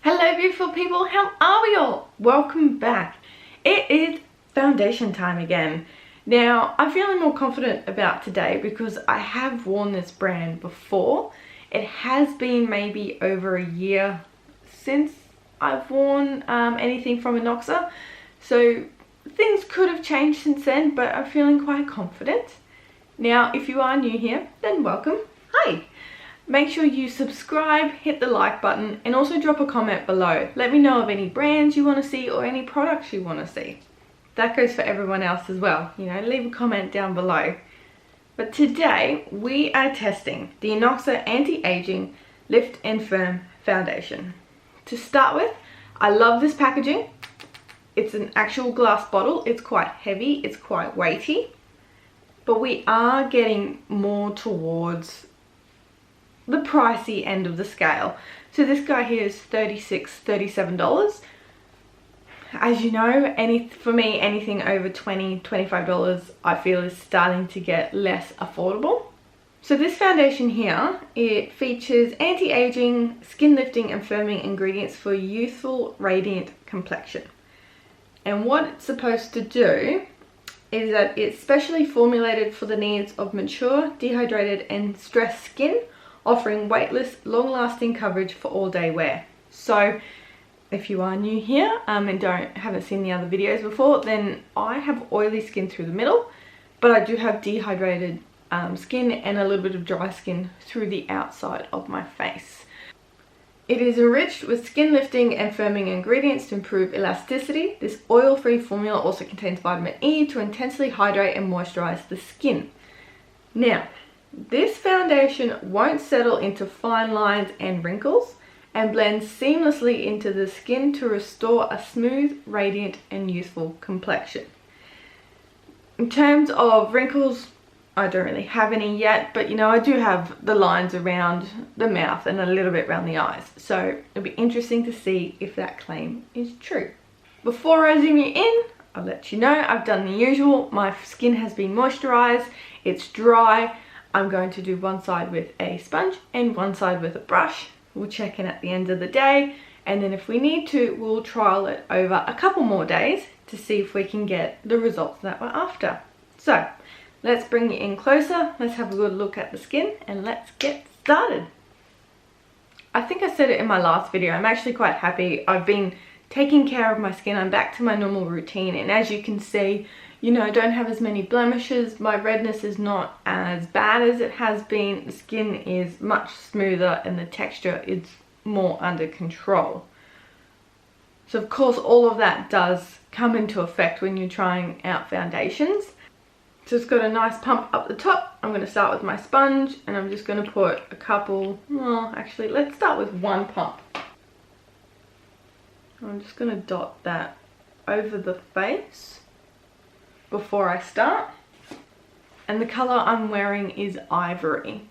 Hello beautiful people, how are we all? Welcome back. It is foundation time again. Now I'm feeling more confident about today because I have worn this brand before. It has been maybe over a year since I've worn anything from Innoxa, so things could have changed since then, but I'm feeling quite confident. Now if you are new here, then welcome. Hi! Make sure you subscribe, hit the like button, and also drop a comment below. Let me know of any brands you want to see or any products you want to see. That goes for everyone else as well. You know, leave a comment down below. But today we are testing the Innoxa Anti-Aging Lift Firm Foundation. To start with, I love this packaging. It's an actual glass bottle. It's quite heavy, it's quite weighty. But we are getting more towards the pricey end of the scale. So this guy here is $36, $37. As you know, for me, anything over $20, $25 I feel is starting to get less affordable. So this foundation here, it features anti-aging, skin lifting and firming ingredients for youthful, radiant complexion. And what it's supposed to do is that it's specially formulated for the needs of mature, dehydrated and stressed skin, offering weightless, long-lasting coverage for all-day wear. So if you are new here and haven't seen the other videos before, then I have oily skin through the middle, but I do have dehydrated skin and a little bit of dry skin through the outside of my face. It is enriched with skin lifting and firming ingredients to improve elasticity. This oil-free formula also contains vitamin E to intensely hydrate and moisturize the skin. Now, this foundation won't settle into fine lines and wrinkles and blends seamlessly into the skin to restore a smooth, radiant and youthful complexion. In terms of wrinkles, I don't really have any yet, but you know, I do have the lines around the mouth and a little bit around the eyes, so it'll be interesting to see if that claim is true. Before I zoom you in, I'll let you know I've done the usual. My skin has been moisturized, it's dry. I'm going to do one side with a sponge and one side with a brush. We'll check in at the end of the day, and then if we need to, we'll trial it over a couple more days to see if we can get the results that we're after. So let's bring you in closer, let's have a good look at the skin and let's get started. I think I said it in my last video, I'm actually quite happy. I've been taking care of my skin, I'm back to my normal routine, and as you can see, you know, I don't have as many blemishes, my redness is not as bad as it has been, the skin is much smoother and the texture is more under control. So of course all of that does come into effect when you're trying out foundations. So it's got a nice pump up the top. I'm going to start with my sponge and I'm just going to put a couple, well actually let's start with one pump. I'm just going to dot that over the face before I start, and the color I'm wearing is ivory.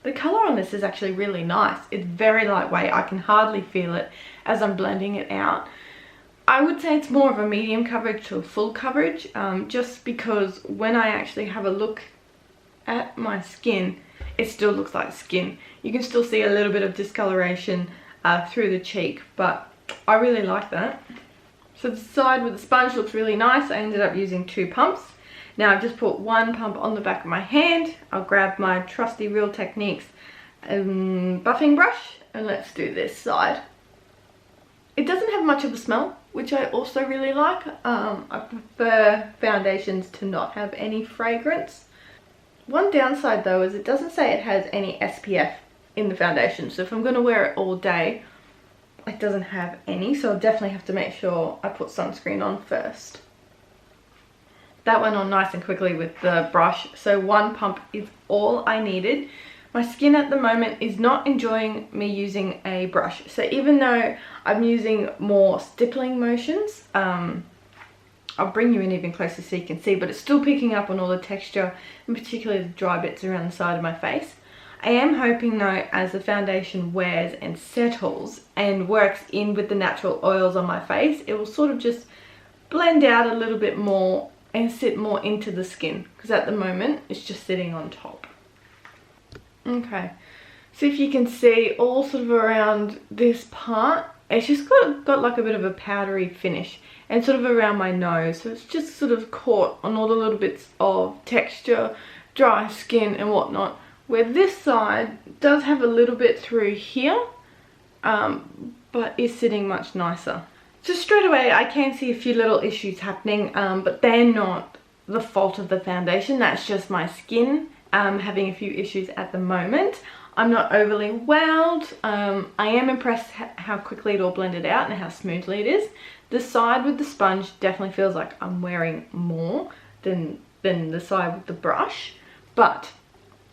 The color on this is actually really nice. It's very lightweight. I can hardly feel it as I'm blending it out. I would say it's more of a medium coverage to a full coverage, just because when I actually have a look at my skin, it still looks like skin. You can still see a little bit of discoloration through the cheek, but I really like that. So the side with the sponge looks really nice. I ended up using 2 pumps. Now I've just put 1 pump on the back of my hand. I'll grab my trusty Real Techniques buffing brush and let's do this side. It doesn't have much of a smell, which I also really like. I prefer foundations to not have any fragrance. One downside though is it doesn't say it has any SPF in the foundation, so if I'm going to wear it all day, it doesn't have any, so I'll definitely have to make sure I put sunscreen on first. That went on nice and quickly with the brush, so 1 pump is all I needed. My skin at the moment is not enjoying me using a brush, so even though I'm using more stippling motions, I'll bring you in even closer so you can see, but it's still picking up on all the texture, and particularly the dry bits around the side of my face. I am hoping though, as the foundation wears and settles and works in with the natural oils on my face, it will sort of just blend out a little bit more and sit more into the skin, because at the moment it's just sitting on top. Okay, so if you can see all sort of around this part, it's just got like a bit of a powdery finish, and sort of around my nose, so it's just sort of caught on all the little bits of texture, dry skin and whatnot, where this side does have a little bit through here, but is sitting much nicer. So straight away I can see a few little issues happening, but they're not the fault of the foundation. That's just my skin having a few issues at the moment. I'm not overly wowed. I am impressed how quickly it all blended out and how smoothly it is. The side with the sponge definitely feels like I'm wearing more than the side with the brush, but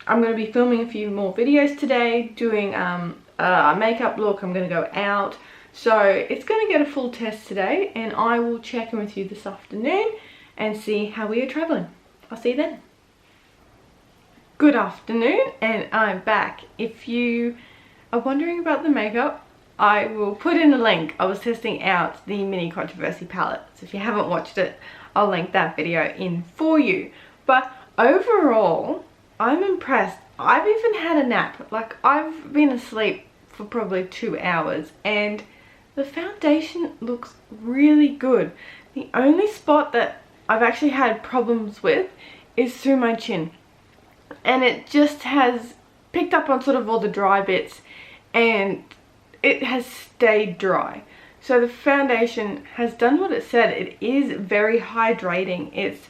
I'm going to be filming a few more videos today, doing a makeup look. I'm going to go out. So it's going to get a full test today, and I will check in with you this afternoon and see how we are traveling. I'll see you then. Good afternoon, and I'm back. If you are wondering about the makeup, I will put in a link. I was testing out the Mini Controversy palette, so if you haven't watched it, I'll link that video in for you. But overall, I'm impressed. I've even had a nap. Like, I've been asleep for probably 2 hours, and the foundation looks really good. The only spot that I've actually had problems with is through my chin, and it just has picked up on sort of all the dry bits, and it has stayed dry. So the foundation has done what it said. It is very hydrating. It's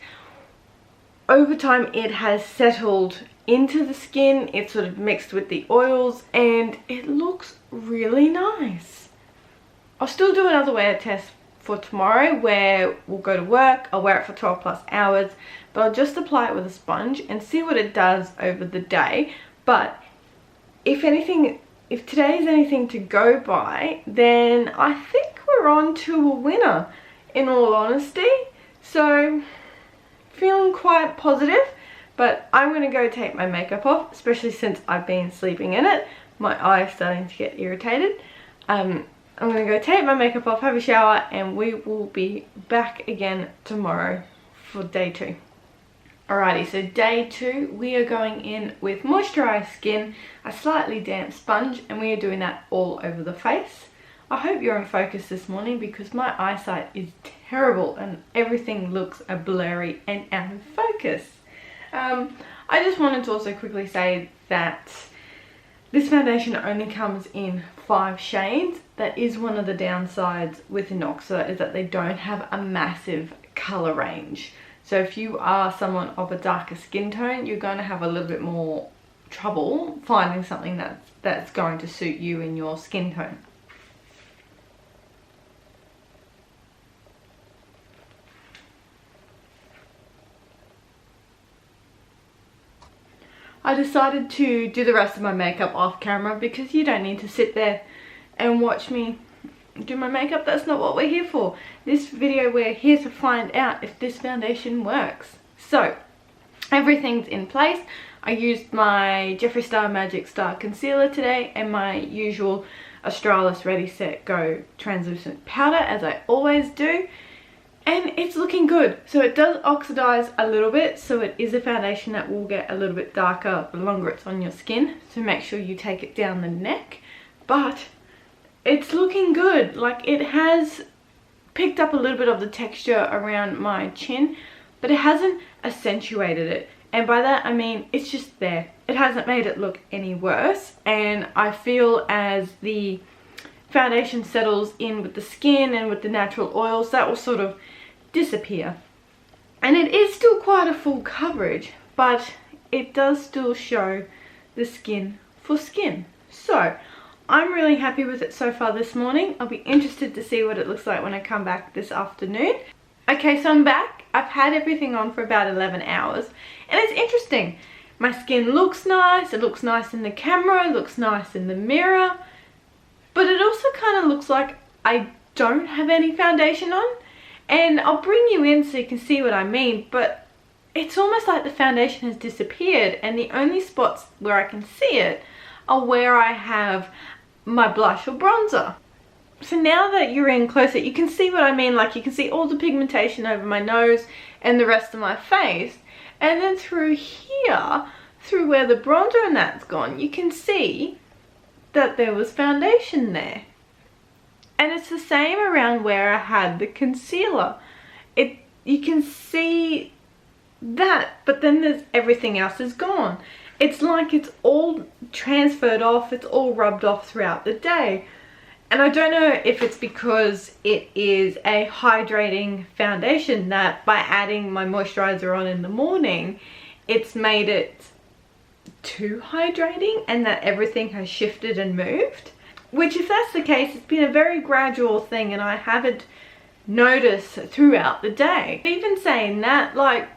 over time it has settled into the skin. It's sort of mixed with the oils, and it looks really nice. I'll still do another wear test for tomorrow where we'll go to work. I'll wear it for 12 plus hours, but I'll just apply it with a sponge and see what it does over the day. But if anything, if today is anything to go by, then I think we're on to a winner, in all honesty. So feeling quite positive, but I'm going to go take my makeup off, especially since I've been sleeping in it. My eye is starting to get irritated. I'm going to go take my makeup off, have a shower, and we will be back again tomorrow for day 2. Alrighty, so day 2, we are going in with moisturised skin, a slightly damp sponge, and we are doing that all over the face. I hope you're in focus this morning, because my eyesight is terrible and everything looks blurry and out of focus. I just wanted to also quickly say that this foundation only comes in 5 shades. That is one of the downsides with Innoxa, is that they don't have a massive colour range. So if you are someone of a darker skin tone, you're going to have a little bit more trouble finding something that's going to suit you in your skin tone. I decided to do the rest of my makeup off camera, because you don't need to sit there and watch me do my makeup. That's not what we're here for. This video, we're here to find out if this foundation works. So everything's in place. I used my Jeffree Star Magic Star Concealer today, and my usual Australis Ready Set Go translucent powder, as I always do. And it's looking good. So it does oxidize a little bit, so it is a foundation that will get a little bit darker the longer it's on your skin. So make sure you take it down the neck. But it's looking good. Like, it has picked up a little bit of the texture around my chin, but it hasn't accentuated it. And by that I mean it's just there. It hasn't made it look any worse. And I feel as the foundation settles in with the skin and with the natural oils, that will sort of disappear. And it is still quite a full coverage, but it does still show the skin for skin. So I'm really happy with it so far this morning. I'll be interested to see what it looks like when I come back this afternoon. Okay, so I'm back. I've had everything on for about 11 hours, and it's interesting. My skin looks nice. It looks nice in the camera. It looks nice in the mirror. But it also kind of looks like I don't have any foundation on. And I'll bring you in so you can see what I mean. But it's almost like the foundation has disappeared. And the only spots where I can see it are where I have my blush or bronzer. So now that you're in closer, you can see what I mean. Like, you can see all the pigmentation over my nose and the rest of my face. And then through here, through where the bronzer and that's gone, you can see that there was foundation there. And it's the same around where I had the concealer. You can see that, but then there's everything else is gone. It's like it's all transferred off, it's all rubbed off throughout the day. And I don't know if it's because it is a hydrating foundation that by adding my moisturizer on in the morning, it's made it too hydrating and that everything has shifted and moved. Which, if that's the case, it's been a very gradual thing and I haven't noticed throughout the day. Even saying that, like,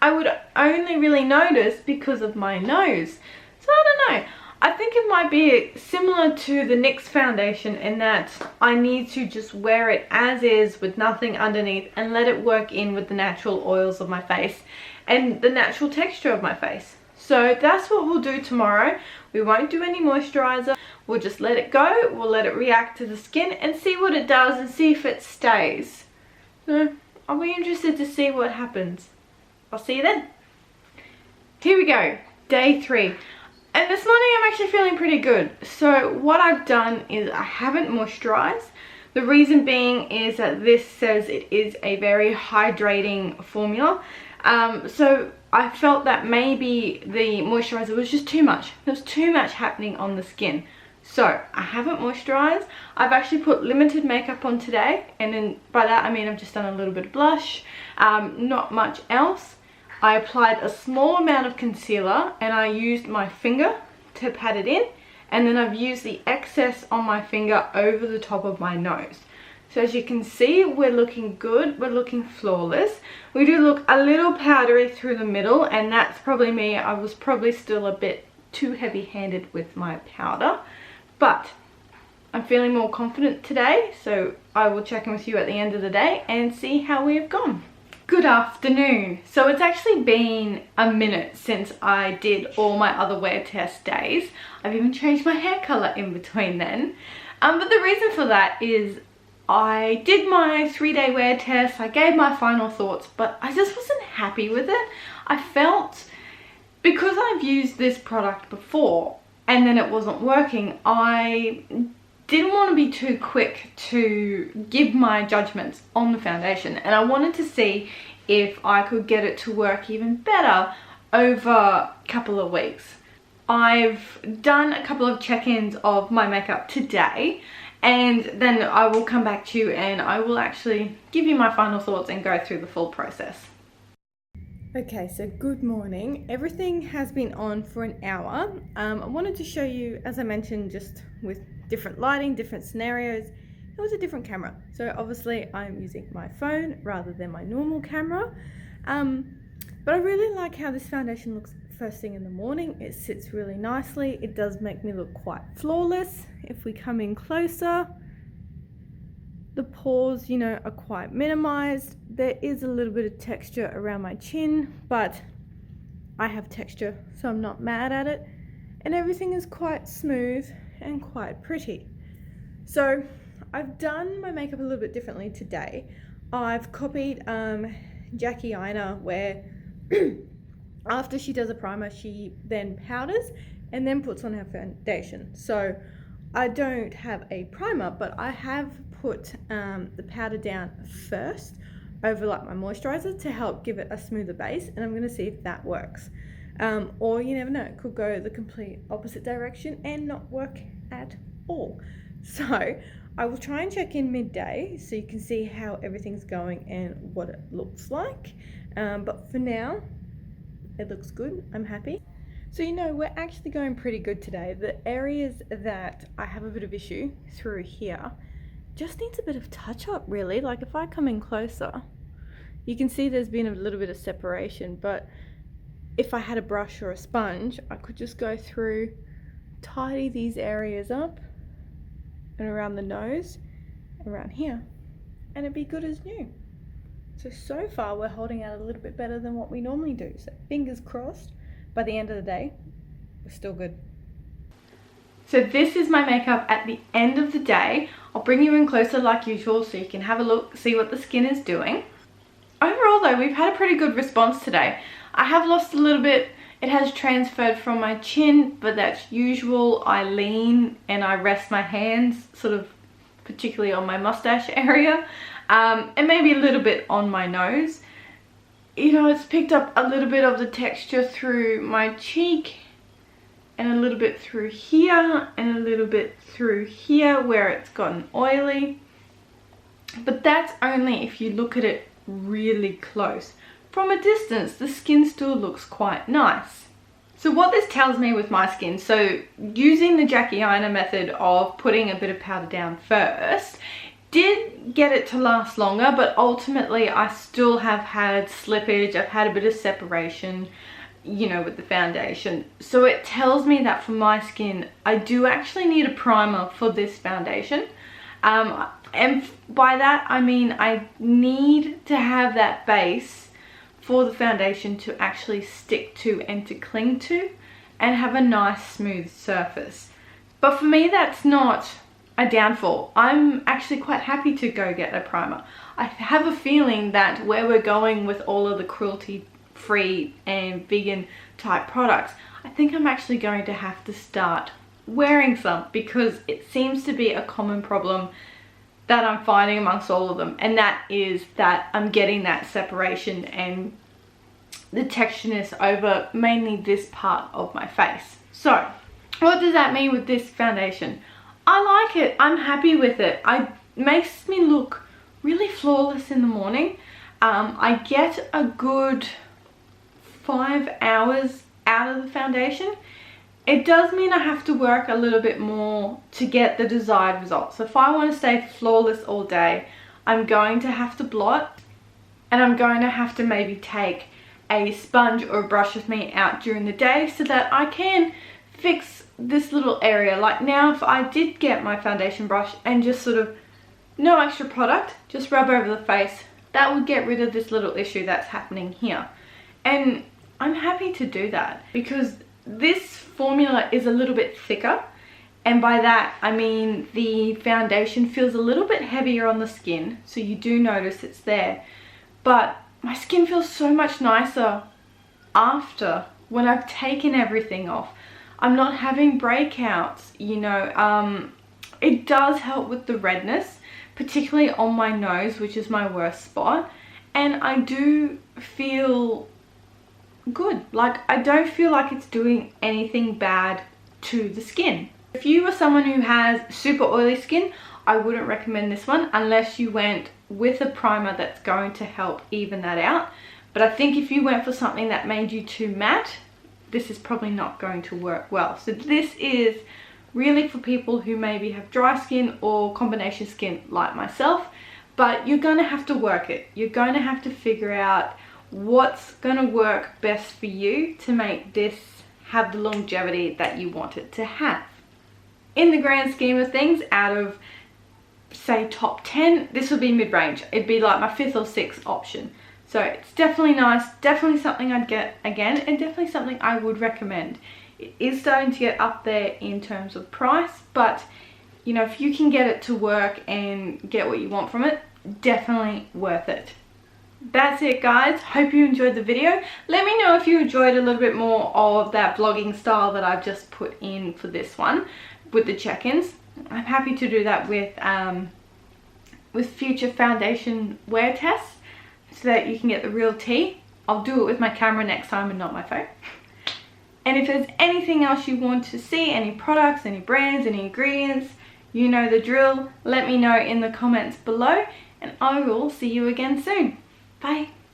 I would only really notice because of my nose. So I don't know. I think it might be similar to the NYX foundation in that I need to just wear it as is with nothing underneath and let it work in with the natural oils of my face and the natural texture of my face. So that's what we'll do tomorrow. We won't do any moisturizer. We'll just let it go. We'll let it react to the skin and see what it does and see if it stays. So I'll be interested to see what happens. I'll see you then. Here we go, day 3. And this morning I'm actually feeling pretty good. So what I've done is I haven't moisturized. The reason being is that this says it is a very hydrating formula. So I felt that maybe the moisturizer was just too much. There was too much happening on the skin. So I haven't moisturized. I've actually put limited makeup on today. And then by that I mean I've just done a little bit of blush. Not much else. I applied a small amount of concealer and I used my finger to pat it in, and then I've used the excess on my finger over the top of my nose. So as you can see, we're looking good, we're looking flawless. We do look a little powdery through the middle, and that's probably me. I was probably still a bit too heavy-handed with my powder, but I'm feeling more confident today, so I will check in with you at the end of the day and see how we have gone. Good afternoon. So it's actually been a minute since I did all my other wear test days. I've even changed my hair color in between then. But the reason for that is I did my 3-day wear test. I gave my final thoughts, but I just wasn't happy with it. I felt, because I've used this product before and then it wasn't working, I didn't want to be too quick to give my judgments on the foundation, and I wanted to see if I could get it to work even better over a couple of weeks. I've done a couple of check-ins of my makeup today, and then I will come back to you and I will actually give you my final thoughts and go through the full process. Okay, so good morning. Everything has been on for an hour. I wanted to show you, as I mentioned, just with different lighting, different scenarios, it was a different camera. So obviously I'm using my phone rather than my normal camera. But I really like how this foundation looks first thing in the morning. It sits really nicely. It does make me look quite flawless. If we come in closer, the pores, you know, are quite minimized. There is a little bit of texture around my chin, but I have texture, so I'm not mad at it. And everything is quite smooth and quite pretty. So I've done my makeup a little bit differently today. I've copied Jackie Aina, where after she does a primer, she then powders and then puts on her foundation. So I don't have a primer, but I have put the powder down first over like my moisturizer to help give it a smoother base, and I'm going to see if that works. Or you never know, it could go the complete opposite direction and not work at all. So I will try and check in midday so you can see how everything's going and what it looks like. But for now, it looks good. I'm happy. So you know, we're actually going pretty good today. The areas that I have a bit of issue through here just needs a bit of touch up really. Like if I come in closer, you can see there's been a little bit of separation, but if I had a brush or a sponge, I could just go through, tidy these areas up and around the nose, around here, and it'd be good as new. So far we're holding out a little bit better than what we normally do. So fingers crossed, by the end of the day, we're still good. So this is my makeup at the end of the day. I'll bring you in closer like usual so you can have a look, see what the skin is doing. overall though, we've had a pretty good response today. I have lost a little bit. It has transferred from my chin, but that's usual. I lean and I rest my hands sort of particularly on my mustache area, and maybe a little bit on my nose. You know, it's picked up a little bit of the texture through my cheek and a little bit through here and a little bit through here where it's gotten oily. But that's only if you look at it really close. From a distance, the skin still looks quite nice. So what this tells me with my skin, so using the Jackie Aina method of putting a bit of powder down first, did get it to last longer, but ultimately I still have had slippage. I've had a bit of separation, you know, with the foundation. So it tells me that for my skin, I do actually need a primer for this foundation. And by that, I mean I need to have that base for the foundation to actually stick to and to cling to and have a nice smooth surface. But for me, that's not a downfall. I'm actually quite happy to go get a primer. I have a feeling that where we're going with all of the cruelty-free and vegan type products, I think I'm actually going to have to start wearing some, because it seems to be a common problem that I'm finding amongst all of them, and that is that I'm getting that separation and the textureness over mainly this part of my face. So what does that mean with this foundation? I like it. I'm happy with it. It makes me look really flawless in the morning. I get a good 5 hours out of the foundation. It does mean I have to work a little bit more to get the desired results. So if I want to stay flawless all day, I'm going to have to blot, and I'm going to have to maybe take a sponge or a brush with me out during the day so that I can fix this little area. Like now, if I did get my foundation brush and just sort of, no extra product, just rub over the face, that would get rid of this little issue that's happening here. And I'm happy to do that because this formula is a little bit thicker, and by that I mean the foundation feels a little bit heavier on the skin, so you do notice it's there, but my skin feels so much nicer after, when I've taken everything off. I'm not having breakouts, you know. It does help with the redness, particularly on my nose, which is my worst spot, and I do feel good. Like, I don't feel like it's doing anything bad to the skin. If you are someone who has super oily skin, I wouldn't recommend this one unless you went with a primer that's going to help even that out. But I think if you went for something that made you too matte, this is probably not going to work well. So this is really for people who maybe have dry skin or combination skin like myself, but you're going to have to work it. You're going to have to figure out what's going to work best for you to make this have the longevity that you want it to have. In the grand scheme of things, out of say top 10, this would be mid-range. It'd be like my 5th or 6th option. So it's definitely nice, definitely something I'd get again, and definitely something I would recommend. It is starting to get up there in terms of price, but you know, if you can get it to work and get what you want from it, definitely worth it. That's it, guys. Hope you enjoyed the video. Let me know if you enjoyed a little bit more of that vlogging style that I've just put in for this one with the check-ins. I'm happy to do that with future foundation wear tests so that you can get the real tea. I'll do it with my camera next time and not my phone. And if there's anything else you want to see, any products, any brands, any ingredients, you know the drill. Let me know in the comments below, and I will see you again soon. Bye.